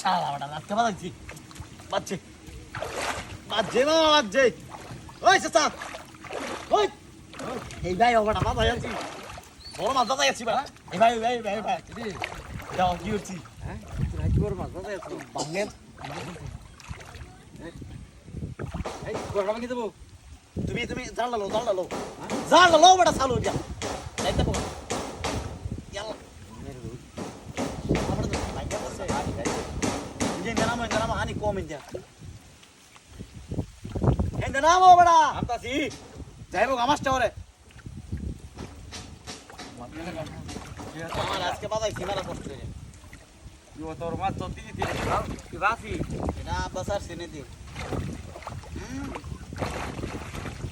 শালা বড়া রাত কেমন আছি বাচ্চে বাজে না বাজে ওই চাচা ওই এই ভাই ওটা বাবা আছি বড় মাছ দাদা আছি বড়া এই ভাই ভাই ভাই ভাই দাও কি হচ্ছে হ্যাঁ রাত বড় মাছ দাদা আছে বাংলেন এই কোরআন কি দেবো তুমি তুমি জাল লো বড়া চালু যা যাইতে পারো ইয়ালা আমরা তো ভাই কাছে যে নাম হানি কম ইন্ডিয়া এন্ড নাম বড়া আমতাছি যাইবো আমারটা ওরে আমার আজকে বাজাই সিনারা করতে রে ইও তোর মাছ তো দিদি দিদি দাও কি বাসি না বাসার সিনে দি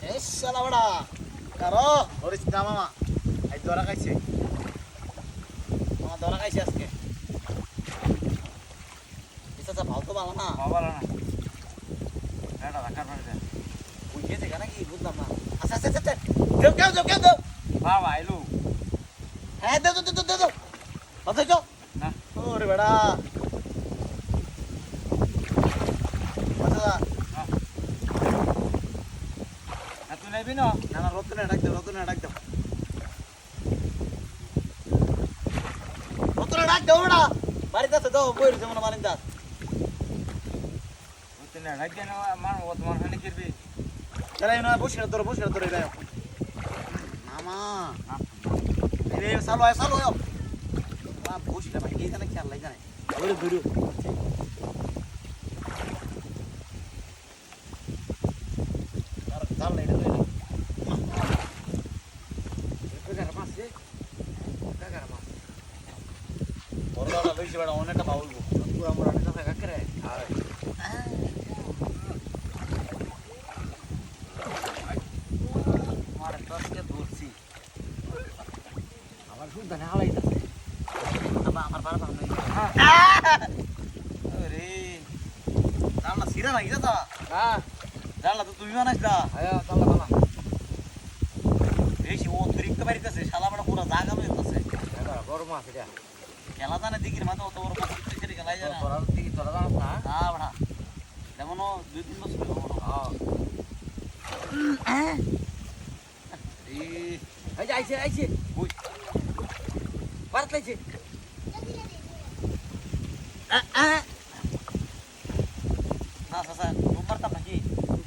এই শালা বড়া কারো হরিস না মামা আই দরা খাইছে মামা দরা খাইছে আজকে এটা ভালো তো ভালো না বাবা না এটা রাখার পারে দে বুঝে থেকে নাকি বুঝলাম না আচ্ছা আচ্ছা আচ্ছা দেও বাবা আইলো হ্যাঁ দেও বাসাই চো না ওরে বেড়া বাসা না তুই নেবি না না না রতনে ডাক দাও রতনে ডাক দাও বেড়া বাড়িতে আছে দাও বইর যেমন মারিন দাস তুই না রাখ না আমার তোমার খালি করবি চলাই না বসে ধরে যাও মামা এই সালো মা বসে ভাই এই জানে খেয়াল লাগে ওরে দূর আর চাল নাই রে কাকার মাছ রে কাকার মাছ বড়টা লইছে বেড়া অনেকটা পাউলবো পুরা মোরা না থাকা করে আর মার দশকে ধরছি আমার খুব দানে হালাইতাছে আমার পারবা নাই আরে জানলা সিরা নাই দাদা হ্যাঁ জানলা তো তুমি বানাইছ না আয়া তালা তালা বেশি ও অতিরিক্ত বাড়িতেছে শালা বড় পুরো জায়গা লইতেছে এটা বড় মাছ এটা খেলা জানে দিকির মাথা অত বড় মাছ কিনতে খেলাই যায় না তোরা দিকে তোরা জানাস না না বড়া যেমন 2-3 বছর হলো হ্যাঁ এই এই যে আইছে ওই পারত লাইছে না সাসা তোমার তা নাকি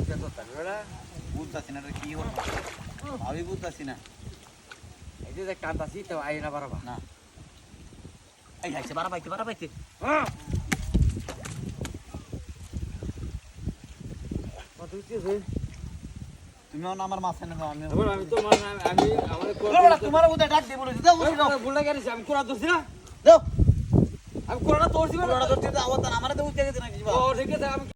যত তালবেলা বুঝতাছি না কি হলো আমি বুঝতাছি না এই যে কান্তাছি তো আই না বারবা না এই যাইছে বারা পাইতে হ্যাঁ কত হইছে তুমিও না আমার মাছ এনে দাও আমি আমি তো আমি আমার তোমার উদয় ডাক দিয়ে বলেছি দাও বুলটা গেছে আমি কোরা দছি না দাও আমি কোরাটা তোরছি পুরোটা ধরতে দাও আমার তো উঠে গেছে নাকি ও ঠিক আছে আমি